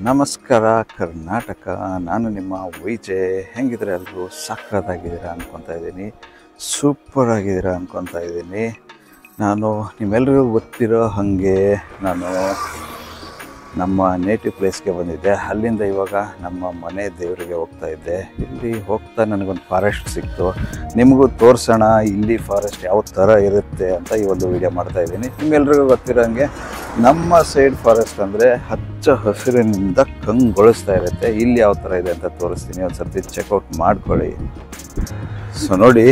ನಮಸ್ಕಾರ ಕರ್ನಾಟಕ. ನಾನು ನಿಮ್ಮ ವಿಜಯ್. ಹೆಂಗಿದ್ರೆ ಎಲ್ಲರೂ ಸಕ್ಕತ್ತಾಗಿದ್ದೀರಾ ಅಂದ್ಕೊತಾ ಇದ್ದೀನಿ, ಸೂಪರ್ ಆಗಿದ್ದೀರಾ ಅಂದ್ಕೊತಾ ಇದ್ದೀನಿ. ನಾನು ನಿಮ್ಮೆಲ್ಲರಿಗೂ ಗೊತ್ತಿರೋ ಹಾಗೆ ನಾನು ನಮ್ಮ ನೇಟಿವ್ ಪ್ಲೇಸ್ಗೆ ಬಂದಿದ್ದೆ. ಅಲ್ಲಿಂದ ಇವಾಗ ನಮ್ಮ ಮನೆ ದೇವರಿಗೆ ಹೋಗ್ತಾ ಇದ್ದೆ. ಇಲ್ಲಿ ಹೋಗ್ತಾ ನನಗೊಂದು ಫಾರೆಸ್ಟ್ ಸಿಕ್ತು. ನಿಮಗೂ ತೋರಿಸೋಣ ಇಲ್ಲಿ ಫಾರೆಸ್ಟ್ ಯಾವ ಥರ ಇರುತ್ತೆ ಅಂತ ಈ ಒಂದು ವಿಡಿಯೋ ಮಾಡ್ತಾಯಿದ್ದೀನಿ. ನಿಮ್ಮೆಲ್ರಿಗೂ ಗೊತ್ತಿರೋ ಹಾಗೆ ನಮ್ಮ ಸೈಡ್ ಫಾರೆಸ್ಟ್ ಅಂದರೆ ಹಚ್ಚ ಹಸಿರಿನಿಂದ ಕಂಗೊಳಿಸ್ತಾ ಇರುತ್ತೆ. ಇಲ್ಲಿ ಯಾವ ಥರ ಇದೆ ಅಂತ ತೋರಿಸ್ತೀನಿ, ಒಂದು ಸರ್ತಿ ಚೆಕ್ಔಟ್ ಮಾಡ್ಕೊಳ್ಳಿ. ಸೊ ನೋಡಿ,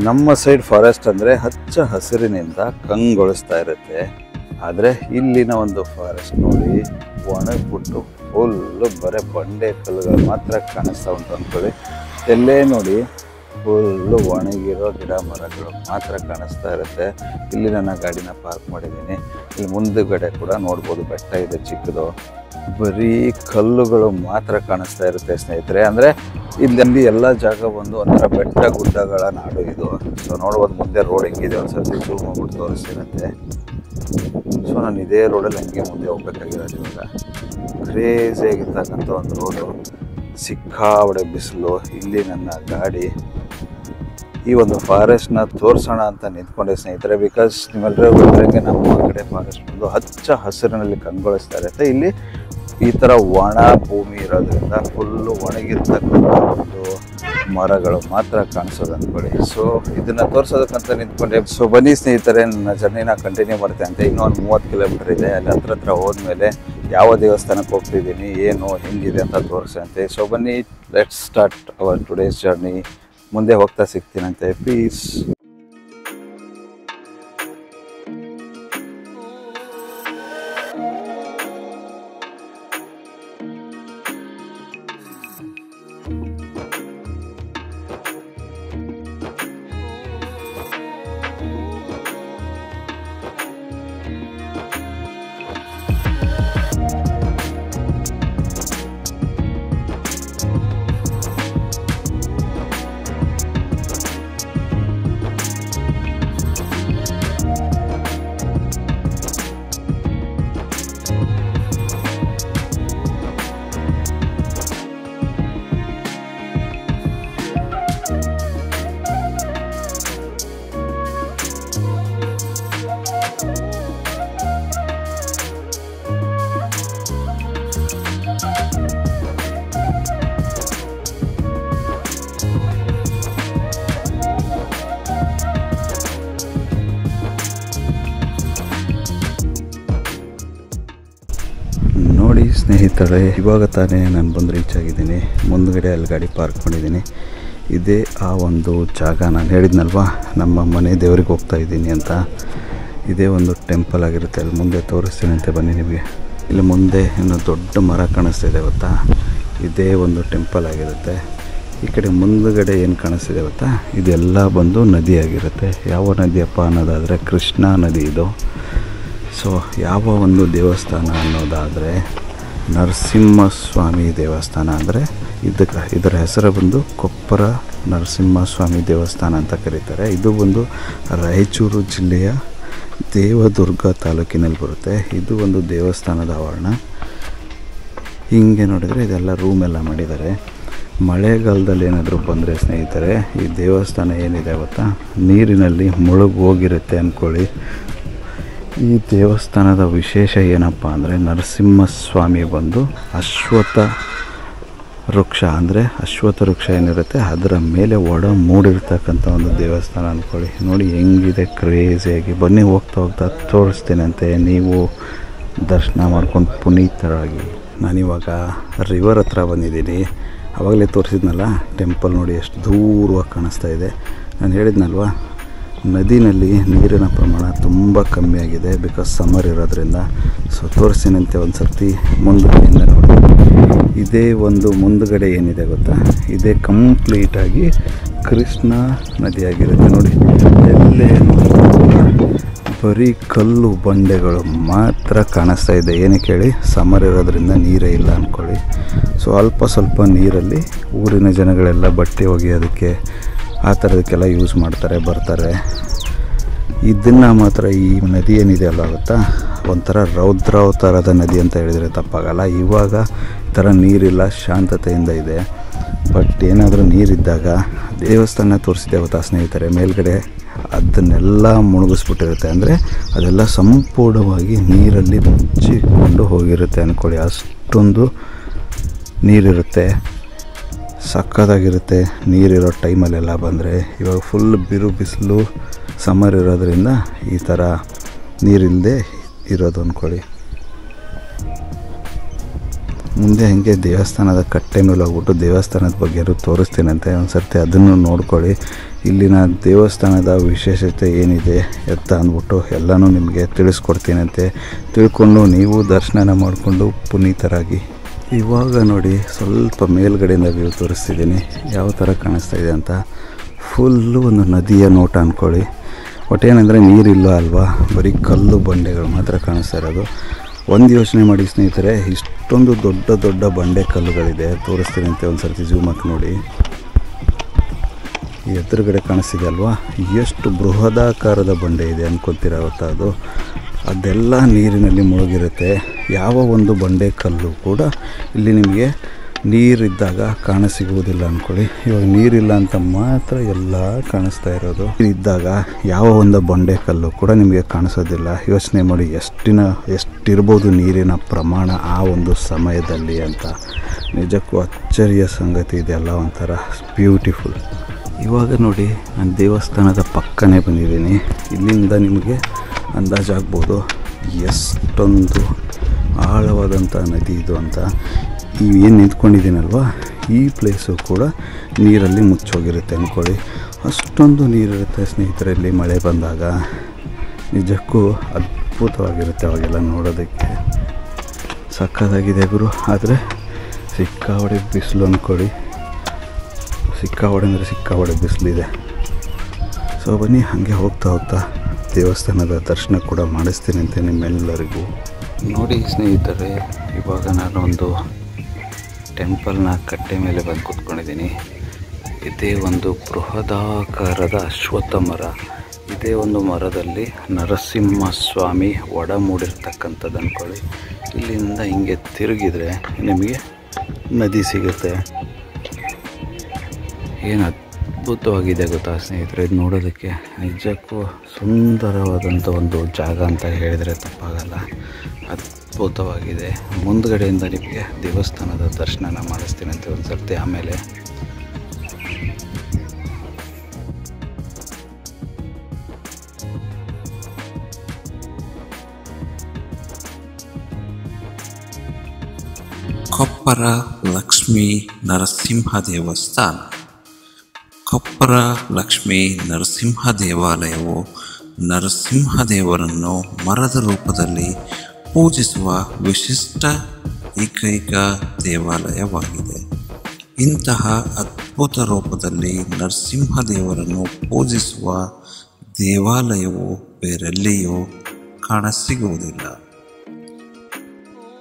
ನಮ್ಮ ಸೈಡ್ ಫಾರೆಸ್ಟ್ ಅಂದರೆ ಹಚ್ಚ ಹಸಿರಿನಿಂದ ಕಂಗೊಳಿಸ್ತಾ ಇರುತ್ತೆ. ಆದರೆ ಇಲ್ಲಿನ ಒಂದು ಫಾರೆಸ್ಟ್ ನೋಡಿ ಒಣಗಿಬಿಟ್ಟು ಫುಲ್ಲು ಬರೀ ಬಂಡೆ ಕಲ್ಲುಗಳು ಮಾತ್ರ ಕಾಣಿಸ್ತಾ ಉಂಟು ಅಂದ್ಕೊಳ್ಳಿ. ಎಲ್ಲೇ ನೋಡಿ ಫುಲ್ಲು ಒಣಗಿರೋ ಗಿಡ ಮರಗಳು ಮಾತ್ರ ಕಾಣಿಸ್ತಾ ಇರುತ್ತೆ. ಇಲ್ಲಿ ನನ್ನ ಗಾಡಿನ ಪಾರ್ಕ್ ಮಾಡಿದ್ದೀನಿ. ಇಲ್ಲಿ ಮುಂದುಗಡೆ ಕೂಡ ನೋಡ್ಬೋದು, ಬೆಟ್ಟ ಇದೆ ಚಿಕ್ಕದು, ಬರೀ ಕಲ್ಲುಗಳು ಮಾತ್ರ ಕಾಣಿಸ್ತಾ ಇರುತ್ತೆ ಸ್ನೇಹಿತರೆ. ಅಂದರೆ ಇಲ್ಲಿ ಎಲ್ಲ ಜಾಗ ಒಂದು ಒಂಥರ ಬೆಟ್ಟ ಗುಡ್ಡಗಳ ನಾಡು ಇದು. ಸೊ ನೋಡ್ಬೋದು ಮುಂದೆ ರೋಡ್ ಹೆಂಗಿದೆ, ಒಂದು ಸರ್ತಿ ಜೂಮ್ ಮಾಡ್ಬಿಟ್ಟು ತೋರಿಸ್ತಿರುತ್ತೆ. ಸೊ ನಾನು ಇದೇ ರೋಡಲ್ಲಿ ಹಂಗೆ ಮುಂದೆ ಹೋಗ್ಬೇಕಾಗಿರೋದು. ಇವಾಗ ಕ್ರೇಜಿಯಾಗಿರ್ತಕ್ಕಂಥ ಒಂದು ರೋಡು, ಸಿಕ್ಕಾಬಡೆ ಬಿಸಿಲು. ಇಲ್ಲಿ ನನ್ನ ಗಾಡಿ ಈ ಒಂದು ಫಾರೆಸ್ಟ್ನ ತೋರಿಸೋಣ ಅಂತ ನಿಂತ್ಕೊಂಡೆ ಸ್ನೇಹಿತರೆ. ಬಿಕಾಸ್ ನಿಮ್ಮೆಲ್ಲರಿಗೂ ಗೊತ್ತಿರಂಗೆ ನಮ್ಮ ಕಡೆ ಫಾರೆಸ್ಟ್ ಬಂದು ಹಚ್ಚ ಹಸಿರಿನಲ್ಲಿ ಕಂಗೊಳಿಸ್ತಾ ಇರುತ್ತೆ. ಇಲ್ಲಿ ಈ ಥರ ಒಣ ಭೂಮಿ ಇರೋದ್ರಿಂದ ಫುಲ್ಲು ಒಣಗಿರ್ತಕ್ಕಂಥ ಒಂದು ಮರಗಳು ಮಾತ್ರ ಕಾಣಿಸೋದು ಅಂದ್ಕೊಳ್ಳಿ. ಸೊ ಇದನ್ನು ತೋರಿಸೋದಕ್ಕಂತ ನಿಂತ್ಕೊಂಡೆ. ಸೊ ಬನ್ನಿ ಸ್ನೇಹಿತರೆ, ನನ್ನ ಜರ್ನಿನ ಕಂಟಿನ್ಯೂ ಮಾಡ್ತೇನೆ ಅಂತ. ಇನ್ನೊಂದು 30 ಕಿಲೋಮೀಟರ್ ಇದೆ. ಅಲ್ಲಿ ಹತ್ರ ಹೋದ್ಮೇಲೆ ಯಾವ ದೇವಸ್ಥಾನಕ್ಕೆ ಹೋಗ್ತಿದ್ದೀನಿ, ಏನು ಹೆಂಗಿದೆ ಅಂತ ತೋರಿಸಂತೆ. ಸೊ ಬನ್ನಿ, let's start hour today's journey. ಮುಂದೆ ಹೋಗ್ತಾ ಸಿಗ್ತೀನಂತೆ. ಪೀಸ್. ನೋಡಿ ಸ್ನೇಹಿತರೆ, ಇವಾಗ ತಾನೇ ನಾನು ಬಂದು ರೀಚ್ ಆಗಿದ್ದೀನಿ. ಮುಂದುಗಡೆ ಅಲ್ಲಿ ಗಾಡಿ ಪಾರ್ಕ್ ಮಾಡಿದ್ದೀನಿ. ಇದೇ ಆ ಒಂದು ಜಾಗ. ನಾನು ಹೇಳಿದ್ನಲ್ವಾ ನಮ್ಮ ಮನೆ ದೇವ್ರಿಗೆ ಹೋಗ್ತಾ ಇದ್ದೀನಿ ಅಂತ. ಇದೇ ಒಂದು ಟೆಂಪಲ್ ಆಗಿರುತ್ತೆ. ಅಲ್ಲಿ ಮುಂದೆ ತೋರಿಸ್ತೀನಿ ಅಂತ ಬನ್ನಿ ನಿಮಗೆ. ಇಲ್ಲಿ ಮುಂದೆ ಇನ್ನೂ ದೊಡ್ಡ ಮರ ಕಾಣಿಸ್ತಿದೆ ಗೊತ್ತಾ, ಇದೇ ಒಂದು ಟೆಂಪಲ್ ಆಗಿರುತ್ತೆ. ಈ ಕಡೆ ಮುಂದುಗಡೆ ಏನು ಕಾಣಿಸ್ತಿದೆ ಗೊತ್ತಾ, ಇದೆಲ್ಲ ಬಂದು ನದಿ ಆಗಿರುತ್ತೆ. ಯಾವ ನದಿಯಪ್ಪ ಅನ್ನೋದಾದರೆ ಕೃಷ್ಣಾ ನದಿ ಇದು. ಸೊ ಯಾವ ಒಂದು ದೇವಸ್ಥಾನ ಅನ್ನೋದಾದರೆ ನರಸಿಂಹಸ್ವಾಮಿ ದೇವಸ್ಥಾನ. ಅಂದರೆ ಇದರ ಹೆಸರು ಬಂದು ಕೊಪ್ಪರ ನರಸಿಂಹಸ್ವಾಮಿ ದೇವಸ್ಥಾನ ಅಂತ ಕರೀತಾರೆ. ಇದು ಬಂದು ರಾಯಚೂರು ಜಿಲ್ಲೆಯ ದೇವದುರ್ಗ ತಾಲೂಕಿನಲ್ಲಿ ಬರುತ್ತೆ. ಇದು ಒಂದು ದೇವಸ್ಥಾನದ ಆವರಣ. ಹಿಂಗೆ ನೋಡಿದರೆ ಇದೆಲ್ಲ ರೂಮೆಲ್ಲ ಮಾಡಿದ್ದಾರೆ. ಮಳೆಗಾಲದಲ್ಲಿ ಏನಾದರೂ ಬಂದರೆ ಸ್ನೇಹಿತರೆ, ಈ ದೇವಸ್ಥಾನ ಏನಿದೆ ಗೊತ್ತಾ, ನೀರಿನಲ್ಲಿ ಮುಳುಗೋಗಿರುತ್ತೆ ಅಂದ್ಕೊಳ್ಳಿ. ಈ ದೇವಸ್ಥಾನದ ವಿಶೇಷ ಏನಪ್ಪ ಅಂದರೆ ನರಸಿಂಹಸ್ವಾಮಿ ಬಂದು ಅಶ್ವತ್ಥ ವೃಕ್ಷ, ಅಂದರೆ ಅಶ್ವತ್ಥ ವೃಕ್ಷ ಏನಿರುತ್ತೆ ಅದರ ಮೇಲೆ ಒಡ ಮೂಡಿರ್ತಕ್ಕಂಥ ಒಂದು ದೇವಸ್ಥಾನ ಅಂದ್ಕೊಳ್ಳಿ. ನೋಡಿ ಹೆಂಗಿದೆ ಕ್ರೇಜಿಯಾಗಿ. ಬನ್ನಿ ಹೋಗ್ತಾ ತೋರಿಸ್ತೀನಂತೆ. ನೀವು ದರ್ಶನ ಮಾಡ್ಕೊಂಡು ಪುನೀತರಾಗಿ. ನಾನಿವಾಗ ರಿವರ್ ಹತ್ರ ಬಂದಿದ್ದೀನಿ. ಆವಾಗಲೇ ತೋರಿಸಿದ್ನಲ್ಲ ಟೆಂಪಲ್, ನೋಡಿ ಎಷ್ಟು ದೂರವಾಗಿ ಕಾಣಿಸ್ತಾ ಇದೆ. ನಾನು ಹೇಳಿದ್ನಲ್ವ, ನದಿನಲ್ಲಿ ನೀರಿನ ಪ್ರಮಾಣ ತುಂಬ ಕಮ್ಮಿ ಆಗಿದೆ, ಬಿಕಾಸ್ ಸಮ್ಮರ್ ಇರೋದ್ರಿಂದ. ಸೊ ತೋರಿಸ್ತೀನಂತೆ ಒಂದು ಸರ್ತಿ ಮುಂದುಗಡೆಯಿಂದ ನೋಡಿ. ಇದೇ ಒಂದು ಮುಂದುಗಡೆ ಏನಿದೆ ಗೊತ್ತಾ, ಇದೇ ಕಂಪ್ಲೀಟಾಗಿ ಕೃಷ್ಣಾ ನದಿಯಾಗಿರುತ್ತೆ. ನೋಡಿ ಎಲ್ಲೇ ಬರೀ ಕಲ್ಲು ಬಂಡೆಗಳು ಮಾತ್ರ ಕಾಣಿಸ್ತಾ ಇದೆ. ಏನಕ್ಕೆ ಹೇಳಿ, ಸಮ್ಮರ್ ಇರೋದ್ರಿಂದ ನೀರೇ ಇಲ್ಲ ಅಂದ್ಕೊಳ್ಳಿ. ಸೊ ಅಲ್ಪ ಸ್ವಲ್ಪ ನೀರಲ್ಲಿ ಊರಿನ ಜನಗಳೆಲ್ಲ ಬಟ್ಟೆ ಒಗೆಯೋದಕ್ಕೆ ಆ ಥರದಕ್ಕೆಲ್ಲ ಯೂಸ್ ಮಾಡ್ತಾರೆ, ಬರ್ತಾರೆ. ಇದನ್ನು ಮಾತ್ರ ಈ ನದಿ ಏನಿದೆ ಅಲ್ಲ ಗೊತ್ತಾ, ಒಂಥರ ರೌದ್ರಾವತಾರದ ನದಿ ಅಂತ ಹೇಳಿದರೆ ತಪ್ಪಾಗಲ್ಲ. ಇವಾಗ ಥರ ನೀರಿಲ್ಲ, ಶಾಂತತೆಯಿಂದ ಇದೆ. ಬಟ್ ಏನಾದರೂ ನೀರಿದ್ದಾಗ ದೇವಸ್ಥಾನ ತೋರಿಸಿದೆ ಗೊತ್ತಾ ಸ್ನೇಹಿತರೆ, ಮೇಲ್ಗಡೆ ಅದನ್ನೆಲ್ಲ ಮುಳುಗಿಸ್ಬಿಟ್ಟಿರುತ್ತೆ. ಅಂದರೆ ಅದೆಲ್ಲ ಸಂಪೂರ್ಣವಾಗಿ ನೀರಲ್ಲಿ ಮುಚ್ಚಿಕೊಂಡು ಹೋಗಿರುತ್ತೆ ಅಂದ್ಕೊಳ್ಳಿ. ಅಷ್ಟೊಂದು ನೀರಿರುತ್ತೆ, ಸಕ್ಕತ್ತಾಗಿರುತ್ತೆ ನೀರಿರೋ ಟೈಮಲ್ಲೆಲ್ಲ ಬಂದರೆ. ಇವಾಗ ಫುಲ್ ಬಿಸಿಲು ಸಮ್ಮರ್ ಇರೋದ್ರಿಂದ ಈ ಥರ ನೀರಿಲ್ಲದೆ ಇರೋದು ಅಂದ್ಕೊಳ್ಳಿ. ಮುಂದೆ ಹಾಗೆ ದೇವಸ್ಥಾನದ ಕಟ್ಟೆ ಮೇಲೆ ಹೋಗ್ಬಿಟ್ಟು ದೇವಸ್ಥಾನದ ಬಗ್ಗೆ ತೋರಿಸ್ತೀನಂತೆ, ಒಂದು ಸರ್ತಿ ಅದನ್ನು ನೋಡ್ಕೊಳ್ಳಿ. ಇಲ್ಲಿನ ದೇವಸ್ಥಾನದ ವಿಶೇಷತೆ ಏನಿದೆ ಎತ್ತ ಅಂದ್ಬಿಟ್ಟು ಎಲ್ಲನೂ ನಿಮಗೆ ತಿಳಿಸ್ಕೊಡ್ತೀನಂತೆ. ತಿಳ್ಕೊಂಡು ನೀವು ದರ್ಶನ ಮಾಡಿಕೊಂಡು ಪುನೀತರಾಗಿ. ಇವಾಗ ನೋಡಿ ಸ್ವಲ್ಪ ಮೇಲ್ಗಡೆಯಿಂದ ವ್ಯೂ ತೋರಿಸ್ತಿದ್ದೀನಿ ಯಾವ ಥರ ಕಾಣಿಸ್ತಾ ಇದೆ ಅಂತ. ಫುಲ್ಲು ಒಂದು ನದಿಯ ನೋಟ ಅಂದ್ಕೊಳ್ಳಿ. ಒಟ್ಟೇನೆಂದರೆ ನೀರಿಲ್ಲ ಅಲ್ವಾ, ಬರೀ ಕಲ್ಲು ಬಂಡೆಗಳು ಮಾತ್ರ ಕಾಣಿಸ್ತಾ ಇರೋದು. ಒಂದು ಯೋಚನೆ ಮಾಡಿ ಸ್ನೇಹಿತರೆ, ಇಷ್ಟೊಂದು ದೊಡ್ಡ ದೊಡ್ಡ ಬಂಡೆ ಕಲ್ಲುಗಳಿದೆ. ತೋರಿಸ್ತೀನಿ ಅಂತ ಒಂದು ಸರ್ತಿ ಜೂಮ್ ಹಾಕಿ ನೋಡಿ. ಈ ಎದುರುಗಡೆ ಕಾಣಿಸ್ತಿದೆ ಅಲ್ವಾ, ಎಷ್ಟು ಬೃಹದಾಕಾರದ ಬಂಡೆ ಇದೆ ಅನ್ಕೊತೀರ ಗೊತ್ತಾ ಅದು. ಅದೆಲ್ಲ ನೀರಿನಲ್ಲಿ ಮುಳುಗಿರುತ್ತೆ. ಯಾವ ಒಂದು ಬಂಡೆ ಕಲ್ಲು ಕೂಡ ಇಲ್ಲಿ ನಿಮಗೆ ನೀರಿದ್ದಾಗ ಕಾಣಸಿಗುವುದಿಲ್ಲ ಅಂದ್ಕೊಳ್ಳಿ. ಇವಾಗ ನೀರಿಲ್ಲ ಅಂತ ಮಾತ್ರ ಎಲ್ಲ ಕಾಣಿಸ್ತಾ ಇರೋದು. ಇದ್ದಾಗ ಯಾವ ಒಂದು ಬಂಡೆ ಕಲ್ಲು ಕೂಡ ನಿಮಗೆ ಕಾಣಿಸೋದಿಲ್ಲ. ಯೋಚನೆ ಮಾಡಿ ಎಷ್ಟಿರ್ಬೋದು ನೀರಿನ ಪ್ರಮಾಣ ಆ ಒಂದು ಸಮಯದಲ್ಲಿ ಅಂತ. ನಿಜಕ್ಕೂ ಅಚ್ಚರಿಯ ಸಂಗತಿ ಇದೆಲ್ಲ, ಒಂಥರ ಬ್ಯೂಟಿಫುಲ್. ಇವಾಗ ನೋಡಿ ನಾನು ದೇವಸ್ಥಾನದ ಪಕ್ಕನೇ ಬಂದಿದ್ದೀನಿ. ಇಲ್ಲಿಂದ ನಿಮಗೆ ಅಂದಾಜಾಗ್ಬೋದು ಎಷ್ಟೊಂದು ಆಳವಾದಂಥ ನದಿ ಇದು ಅಂತ. ಏನು ನಿಂತ್ಕೊಂಡಿದ್ದೀನಲ್ವ, ಈ ಪ್ಲೇಸು ಕೂಡ ನೀರಲ್ಲಿ ಮುಚ್ಚೋಗಿರುತ್ತೆ ಅಂದ್ಕೊಳ್ಳಿ. ಅಷ್ಟೊಂದು ನೀರಿರುತ್ತೆ ಸ್ನೇಹಿತರೆ ಇಲ್ಲಿ ಮಳೆ ಬಂದಾಗ. ನಿಜಕ್ಕೂ ಅದ್ಭುತವಾಗಿರುತ್ತೆ ಅವಾಗೆಲ್ಲ ನೋಡೋದಕ್ಕೆ. ಸಕ್ಕತ್ತಾಗಿದೆ ಗುರು. ಆದರೆ ಸಿಕ್ಕಾಪಟ್ಟೆ ಬಿಸಿಲು ಅಂದ್ಕೊಳ್ಳಿ. ಸಿಕ್ಕಾಪಟ್ಟೆ ಬಿಸಿಲಿದೆ. ಸೊ ಬನ್ನಿ ಹಾಗೆ ಹೋಗ್ತಾ ದೇವಸ್ಥಾನದ ದರ್ಶನ ಕೂಡ ಮಾಡಿಸ್ತೀನಿ ಅಂತ ನಿಮ್ಮೆಲ್ಲರಿಗೂ. ನೋಡಿ ಸ್ನೇಹಿತರೆ, ಇವಾಗ ನಾನು ಒಂದು ಟೆಂಪಲ್ನ ಕಟ್ಟೆ ಮೇಲೆ ಬಂದು ಕೂತ್ಕೊಂಡಿದ್ದೀನಿ. ಇದೇ ಒಂದು ಬೃಹದಾಕಾರದ ಅಶ್ವತ್ಥ ಮರ. ಇದೇ ಒಂದು ಮರದಲ್ಲಿ ನರಸಿಂಹಸ್ವಾಮಿ ಒಡ ಮೂಡಿರ್ತಕ್ಕಂಥದ್ದು ಅಂದ್ಕೊಳ್ಳಿ. ಇಲ್ಲಿಂದ ಹಿಂಗೆ ತಿರುಗಿದರೆ ನಿಮಗೆ ನದಿ ಸಿಗುತ್ತೆ. ಏನು ಅದ್ಭುತವಾಗಿದೆ ಗೊತ್ತಾ ಸ್ನೇಹಿತರೆ, ಇದು ನೋಡೋದಕ್ಕೆ ನಿಜಕ್ಕೂ ಸುಂದರವಾದಂಥ ಒಂದು ಜಾಗ ಅಂತ ಹೇಳಿದರೆ ತಪ್ಪಾಗಲ್ಲ. ಅದ್ಭುತವಾಗಿದೆ. ಮುಂದ್ಗಡೆಯಿಂದ ನಿಮಗೆ ದೇವಸ್ಥಾನದ ದರ್ಶನ ಮಾಡಿಸ್ತೀನಿ ಅಂತ ಒಂದು ಸರ್ತಿ. ಆಮೇಲೆ ಕೊಪ್ಪರ ಲಕ್ಷ್ಮೀ ನರಸಿಂಹ ದೇವಸ್ಥಾನ. ಕೊಪ್ಪರ ಲಕ್ಷ್ಮೀ ನರಸಿಂಹ ದೇವಾಲಯವು ನರಸಿಂಹದೇವರನ್ನು ಮರದ ರೂಪದಲ್ಲಿ ಪೂಜಿಸುವ ವಿಶಿಷ್ಟ ಏಕೈಕ ದೇವಾಲಯವಾಗಿದೆ. ಇಂತಹ ಅದ್ಭುತ ರೂಪದಲ್ಲಿ ನರಸಿಂಹದೇವರನ್ನು ಪೂಜಿಸುವ ದೇವಾಲಯವು ಬೇರೆಲ್ಲಿಯೂ ಕಾಣಸಿಗುವುದಿಲ್ಲ.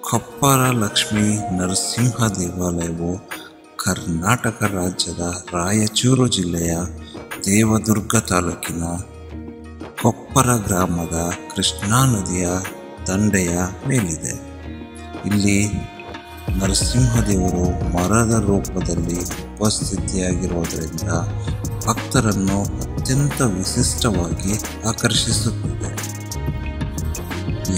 ಕೊಪ್ಪರ ಲಕ್ಷ್ಮೀ ನರಸಿಂಹ ದೇವಾಲಯವು ಕರ್ನಾಟಕ ರಾಜ್ಯದ ರಾಯಚೂರು ಜಿಲ್ಲೆಯ ದೇವದುರ್ಗ ತಾಲೂಕಿನ ಕೊಪ್ಪರ ಗ್ರಾಮದ ಕೃಷ್ಣಾ ನದಿಯ ದಂಡೆಯ ಮೇಲಿದೆ. ಇಲ್ಲಿ ನರಸಿಂಹದೇವರು ಮರದ ರೂಪದಲ್ಲಿ ಉಪಸ್ಥಿತಿಯಾಗಿರುವುದರಿಂದ ಭಕ್ತರನ್ನು ಅತ್ಯಂತ ವಿಶಿಷ್ಟವಾಗಿ ಆಕರ್ಷಿಸುತ್ತದೆ.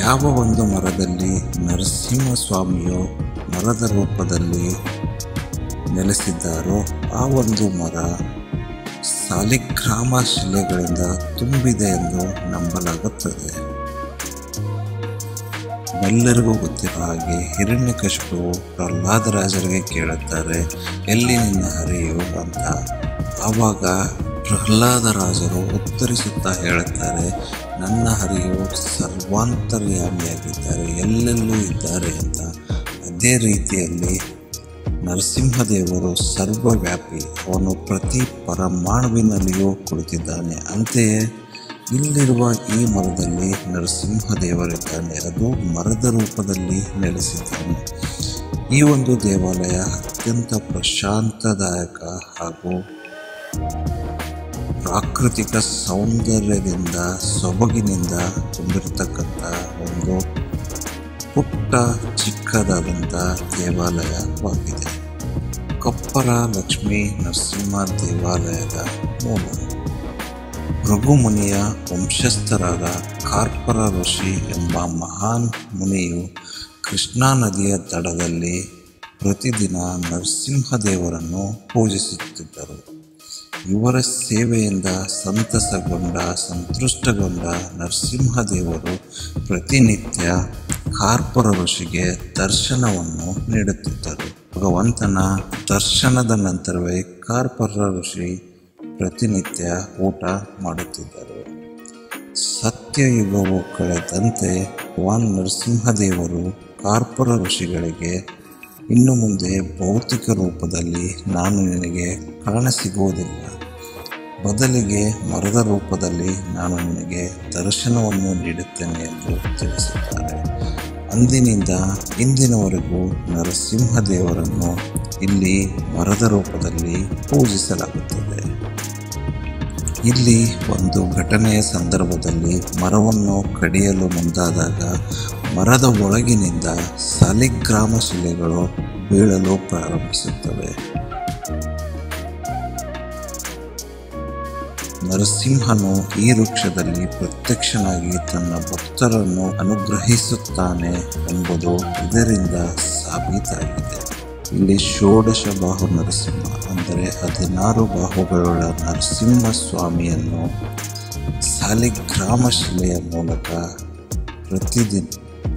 ಯಾವ ಒಂದು ಮರದಲ್ಲಿ ನರಸಿಂಹಸ್ವಾಮಿಯು ಮರದ ರೂಪದಲ್ಲಿ ನೆಲೆಸಿದ್ದಾರೋ ಆ ಒಂದು ಮರ ಸಾಲಿಗ್ರಾಮ ಶಿಲೆಗಳಿಂದ ತುಂಬಿದೆ ಎಂದು ನಂಬಲಾಗುತ್ತದೆ. ಎಲ್ಲರಿಗೂ ಗೊತ್ತಿರೋ ಹಾಗೆ ಹಿರಣ್ಯಕಶಿಪು ಪ್ರಹ್ಲಾದರಾಜರಿಗೆ ಕೇಳುತ್ತಾರೆ, ಎಲ್ಲಿ ನಿನ್ನ ಹರಿಯು ಅಂತ. ಆವಾಗ ಪ್ರಹ್ಲಾದರಾಜರು ಉತ್ತರಿಸುತ್ತಾ ಹೇಳುತ್ತಾರೆ, ನನ್ನ ಹರಿಯು ಸರ್ವಾಂತರ್ಯಾಮಿಯಾಗಿದ್ದಾರೆ, ಎಲ್ಲೆಲ್ಲೂ ಇದ್ದಾರೆ ಅಂತ. ಅದೇ ರೀತಿಯಲ್ಲಿ ನರಸಿಂಹದೇವರು ಸರ್ವವ್ಯಾಪಿ, ಅವನು ಪ್ರತಿ ಪರಮಾಣುವಿನಲ್ಲಿಯೂ ಕುಳಿತಿದ್ದಾನೆ. ಅಂತೆಯೇ ಇಲ್ಲಿರುವ ಈ ಮರದಲ್ಲಿ ನರಸಿಂಹದೇವರಿದ್ದಾನೆ, ಅದು ಮರದ ರೂಪದಲ್ಲಿ ನೆಲೆಸಿದ್ದಾನೆ. ಈ ಒಂದು ದೇವಾಲಯ ಅತ್ಯಂತ ಪ್ರಶಾಂತದಾಯಕ ಹಾಗೂ ಪ್ರಾಕೃತಿಕ ಸೌಂದರ್ಯದಿಂದ ಸೊಬಗಿನಿಂದ ತುಂಬಿರತಕ್ಕಂಥ ಒಂದು ಪುಟ್ಟ ಚಿಕ್ಕದಾದಂಥ ದೇವಾಲಯವಾಗಿದೆ. ಕೊಪ್ಪರ ಲಕ್ಷ್ಮೀ ನರಸಿಂಹ ದೇವಾಲಯದ ಮೂಲ ಭೃಗುಮುನಿಯ ವಂಶಸ್ಥರಾದ ಕಾರ್ಪರ ಋಷಿ ಎಂಬ ಮಹಾನ್ ಮುನಿಯು ಕೃಷ್ಣಾ ನದಿಯ ದಡದಲ್ಲಿ ಪ್ರತಿದಿನ ನರಸಿಂಹದೇವರನ್ನು ಪೂಜಿಸುತ್ತಿದ್ದರು. ಇವರ ಸೇವೆಯಿಂದ ಸಂತುಷ್ಟಗೊಂಡ ನರಸಿಂಹದೇವರು ಪ್ರತಿನಿತ್ಯ ಕಾರ್ಪರ ಋಷಿಗೆ ದರ್ಶನವನ್ನು ನೀಡುತ್ತಿದ್ದರು. ಭಗವಂತನ ದರ್ಶನದ ನಂತರವೇ ಕಾರ್ಪರ ಋಷಿ ಪ್ರತಿನಿತ್ಯ ಊಟ ಮಾಡುತ್ತಿದ್ದರು. ಸತ್ಯಯುಗವು ಕಳೆದಂತೆ ಭಗವಾನ್ ನರಸಿಂಹದೇವರು ಕಾರ್ಪರ ಋಷಿಗಳಿಗೆ ಇನ್ನು ಮುಂದೆ ಭೌತಿಕ ರೂಪದಲ್ಲಿ ನಾನು ನಿನಗೆ ಕಾಣಸಿಗುವುದಿಲ್ಲ, ಬದಲಿಗೆ ಮರದ ರೂಪದಲ್ಲಿ ನಾನು ನಿನಗೆ ದರ್ಶನವನ್ನು ನೀಡುತ್ತೇನೆ ಎಂದು ತಿಳಿಸುತ್ತಾರೆ. ಅಂದಿನಿಂದ ಇಂದಿನವರೆಗೂ ನರಸಿಂಹದೇವರನ್ನು ಇಲ್ಲಿ ಮರದ ರೂಪದಲ್ಲಿ ಪೂಜಿಸಲಾಗುತ್ತದೆ. ಇಲ್ಲಿ ಒಂದು ಘಟನೆಯ ಸಂದರ್ಭದಲ್ಲಿ ಮರವನ್ನು ಕಡಿಯಲು ಮುಂದಾದಾಗ ಮರದ ಒಳಗಿನಿಂದ ಸಾಲಿಗ್ರಾಮ ಶಿಲೆಗಳು ಬೀಳಲು ಪ್ರಾರಂಭಿಸುತ್ತವೆ. ನರಸಿಂಹನು ಈ ವೃಕ್ಷದಲ್ಲಿ ಪ್ರತ್ಯಕ್ಷನಾಗಿ ತನ್ನ ಭಕ್ತರನ್ನು ಅನುಗ್ರಹಿಸುತ್ತಾನೆ ಎಂಬುದು ಇದರಿಂದ ಸಾಬೀತಾಗಿದೆ. ಇಲ್ಲಿ ಷೋಡಶ ಬಾಹು ನರಸಿಂಹ ಅಂದರೆ 16 ಬಾಹುಗಳುಳ್ಳ ನರಸಿಂಹ ಸ್ವಾಮಿಯನ್ನು ಸಾಲಿಗ್ರಾಮ ಶಿಲೆಯ ಮೂಲಕ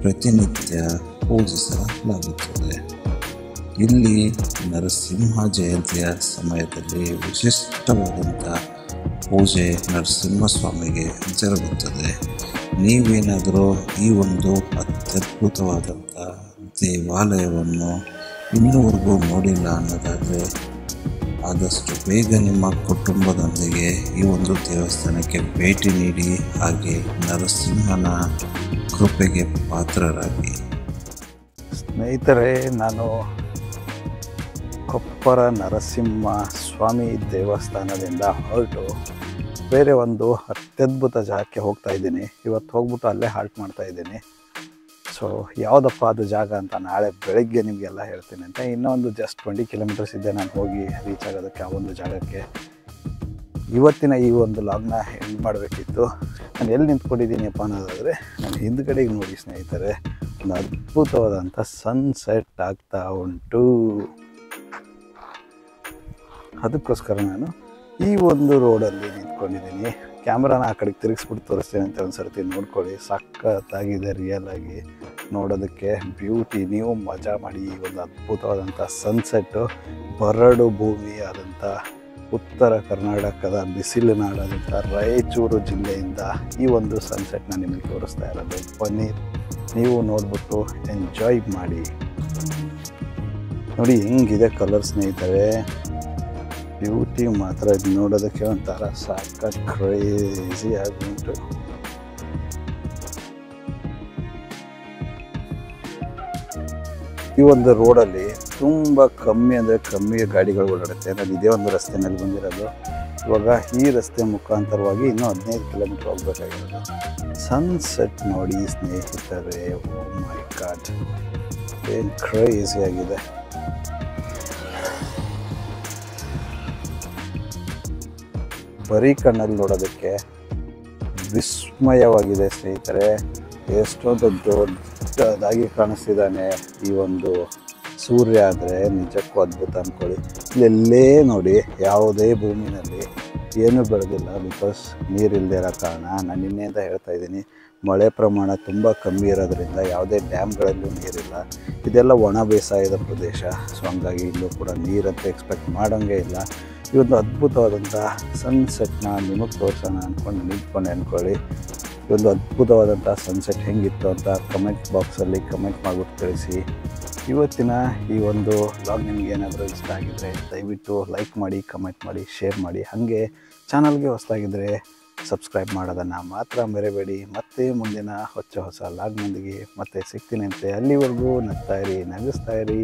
ಪ್ರತಿನಿತ್ಯ ಪೂಜಿಸಲಾಗುತ್ತದೆ. ಇಲ್ಲಿ ನರಸಿಂಹ ಜಯಂತಿಯ ಸಮಯದಲ್ಲಿ ವಿಶಿಷ್ಟವಾದಂಥ ಪೂಜೆ ನರಸಿಂಹಸ್ವಾಮಿಗೆ ಜರುಗುತ್ತದೆ. ನೀವೇನಾದರೂ ಈ ಒಂದು ಅತ್ಯದ್ಭುತವಾದಂಥ ದೇವಾಲಯವನ್ನು ಇನ್ನೂವರೆಗೂ ನೋಡಿಲ್ಲ ಅನ್ನೋದಾದರೆ ಆದಷ್ಟು ಬೇಗ ನಿಮ್ಮ ಕುಟುಂಬದೊಂದಿಗೆ ಈ ಒಂದು ದೇವಸ್ಥಾನಕ್ಕೆ ಭೇಟಿ ನೀಡಿ, ಹಾಗೆ ನರಸಿಂಹನ ಕೃಪೆಗೆ ಪಾತ್ರರಾಗಿ. ಸ್ನೇಹಿತರೆ, ನಾನು ಕೊಪ್ಪರ ನರಸಿಂಹ ಸ್ವಾಮಿ ದೇವಸ್ಥಾನದಿಂದ ಹೊರಟು ಬೇರೆ ಒಂದು ಅತ್ಯದ್ಭುತ ಜಾಗಕ್ಕೆ ಹೋಗ್ತಾ ಇದ್ದೀನಿ. ಇವತ್ತು ಹೋಗ್ಬಿಟ್ಟು ಅಲ್ಲೇ ಹಾಲ್ಟ್ ಮಾಡ್ತಾ ಇದ್ದೀನಿ. ಸೊ ಯಾವುದಪ್ಪ ಅದು ಜಾಗ ಅಂತ ನಾಳೆ ಬೆಳಗ್ಗೆ ನಿಮಗೆಲ್ಲ ಹೇಳ್ತೀನಿ ಅಂತ. ಇನ್ನೊಂದು ಜಸ್ಟ್ 20 ಕಿಲೋಮೀಟರ್ಸ್ ಇದೆ ನಾನು ಹೋಗಿ ರೀಚ್ ಆಗೋದಕ್ಕೆ ಆ ಒಂದು ಜಾಗಕ್ಕೆ. ಇವತ್ತಿನ ಈ ಒಂದು ಲಾಗ್ನ ಎಂಡ್ ಮಾಡಬೇಕಿತ್ತು. ನಾನು ಎಲ್ಲಿ ನಿಂತ್ಕೊಂಡಿದ್ದೀನಿಪ್ಪ ಅನ್ನೋದಾದರೆ ನಾನು ಹಿಂದ್ಗಡೆಗೆ ನೋಡಿ ಸ್ನೇಹಿತರೆ, ಒಂದು ಅದ್ಭುತವಾದಂಥ ಸನ್ಸೆಟ್ ಆಗ್ತಾ ಉಂಟು. ಅದಕ್ಕೋಸ್ಕರ ನಾನು ಈ ಒಂದು ರೋಡಲ್ಲಿ ನಿಂತ್ಕೊಂಡಿದ್ದೀನಿ. ಕ್ಯಾಮ್ರಾನ ಆ ಕಡೆಗೆ ತಿರುಗಿಸ್ಬಿಟ್ಟು ತೋರಿಸ್ತೀನಿ ಅಂತ ಒಂದು ಸರ್ತಿ ನೋಡ್ಕೊಳ್ಳಿ. ಸಖತ್ತಾಗಿದೆ, ರಿಯಲ್ ಆಗಿ ನೋಡೋದಕ್ಕೆ ಬ್ಯೂಟಿ. ನೀವು ಮಜಾ ಮಾಡಿ. ಈ ಒಂದು ಅದ್ಭುತವಾದಂಥ ಸನ್ಸೆಟ್ಟು ಬರಡು ಭೂಮಿ ಆದಂಥ ಉತ್ತರ ಕರ್ನಾಟಕದ ಬಿಸಿಲು ನಾಡಾದಂಥ ರಾಯಚೂರು ಜಿಲ್ಲೆಯಿಂದ ಈ ಒಂದು ಸನ್ಸೆಟ್ನ ನಿಮಗೆ ತೋರಿಸ್ತಾ ಇರೋದು. ಬನ್ನಿ ನೀವು ನೋಡ್ಬಿಟ್ಟು ಎಂಜಾಯ್ ಮಾಡಿ. ನೋಡಿ ಹೆಂಗಿದೆ ಕಲರ್ ಸ್ನೇಹಿತರೆ, ಬ್ಯೂಟಿ ಮಾತ್ರ. ಇದು ನೋಡೋದಕ್ಕೆ ಒಂಥರ ಸಖತ್ ಕ್ರೇಜಿ ಆಗಿ ಉಂಟು. ಈ ಒಂದು ರೋಡಲ್ಲಿ ತುಂಬ ಕಮ್ಮಿ ಅಂದರೆ ಕಮ್ಮಿ ಗಾಡಿಗಳು ಓಡಾಡುತ್ತೆ. ನಾನು ಇದೇ ಒಂದು ರಸ್ತೆನಲ್ಲಿ ಬಂದಿರೋದು. ಇವಾಗ ಈ ರಸ್ತೆ ಮುಖಾಂತರವಾಗಿ ಇನ್ನೂ 15 ಕಿಲೋಮೀಟರ್ ಹೋಗ್ಬೇಕಾಗಿರೋದು. ಸನ್ಸೆಟ್ ನೋಡಿ ಸ್ನೇಹಿತರೆ, ಓ ಮೈ ಗಾಡ್, ಏನು ಕ್ರೇಜಿ ಆಗಿದೆ. ಬರೀ ಕಣ್ಣಲ್ಲಿ ನೋಡೋದಕ್ಕೆ ವಿಸ್ಮಯವಾಗಿದೆ ಸ್ನೇಹಿತರೆ. ಎಷ್ಟೊಂದು ದೊಡ್ಡದಾಗಿ ಕಾಣಿಸ್ತಿದ್ದಾನೆ ಈ ಒಂದು ಸೂರ್ಯ ಅಂದರೆ ನಿಜಕ್ಕೂ ಅದ್ಭುತ ಅಂದ್ಕೊಳ್ಳಿ. ಇಲ್ಲೆಲ್ಲೇ ನೋಡಿ ಯಾವುದೇ ಭೂಮಿನಲ್ಲಿ ಏನೂ ಬೆಳೆದಿಲ್ಲ, ಬಿಕಾಸ್ ನೀರಿಲ್ಲದೆ ಇರೋ ಕಾರಣ. ನಾನು ನಿನ್ನೆಯಿಂದ ಹೇಳ್ತಾ ಇದ್ದೀನಿ, ಮಳೆ ಪ್ರಮಾಣ ತುಂಬ ಕಮ್ಮಿ ಇರೋದ್ರಿಂದ ಯಾವುದೇ ಡ್ಯಾಮ್ಗಳಲ್ಲೂ ನೀರಿಲ್ಲ. ಇದೆಲ್ಲ ಒಣ ಬೇಸಾಯದ ಪ್ರದೇಶ. ಸೊ ಹಂಗಾಗಿ ಇಲ್ಲೂ ಕೂಡ ನೀರಂತ ಎಕ್ಸ್ಪೆಕ್ಟ್ ಮಾಡೋಂಗೇ ಇಲ್ಲ. ಈ ಒಂದು ಅದ್ಭುತವಾದಂಥ ಸನ್ಸೆಟ್ನ ನಿಮಗೆ ತೋರಿಸೋಣ ನಿಂತ್ಕೊಂಡು ಅಂದ್ಕೊಳ್ಳಿ. ಈ ಒಂದು ಅದ್ಭುತವಾದಂಥ ಸನ್ಸೆಟ್ ಹೆಂಗಿತ್ತು ಅಂತ ಕಮೆಂಟ್ ಬಾಕ್ಸಲ್ಲಿ ಕಮೆಂಟ್ ಮಾಡಿಬಿಟ್ಟು ತಿಳಿಸಿ. ಇವತ್ತಿನ ಈ ಒಂದು ವ್ಲಾಗ್ ನಿಮ್ಗೆ ಏನಾದರೂ ಇಷ್ಟ ಆಗಿದ್ದರೆ ದಯವಿಟ್ಟು ಲೈಕ್ ಮಾಡಿ, ಕಮೆಂಟ್ ಮಾಡಿ, ಶೇರ್ ಮಾಡಿ. ಹಾಗೆ ಚಾನಲ್ಗೆ ಹೊಸದಾಗಿದ್ದರೆ ಸಬ್ಸ್ಕ್ರೈಬ್ ಮಾಡೋದನ್ನು ಮಾತ್ರ ಮರೆಯಬೇಡಿ. ಮತ್ತೆ ಮುಂದಿನ ಹೊಸ ಲಾಗ್ನೊಂದಿಗೆ ಮತ್ತೆ ಸಿಗ್ತೀನಿ ಅಂತೆ. ಅಲ್ಲಿವರೆಗೂ ನಗ್ತಾಯಿರಿ, ನಗಿಸ್ತಾಯಿರಿ,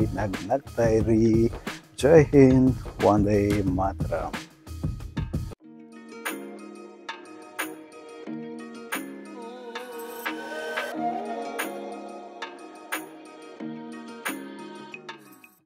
ನಗ್ತಾಯಿರಿ. ಜೈ ಹಿಂದ್, ವಂದೇ ಮಾತರಂ.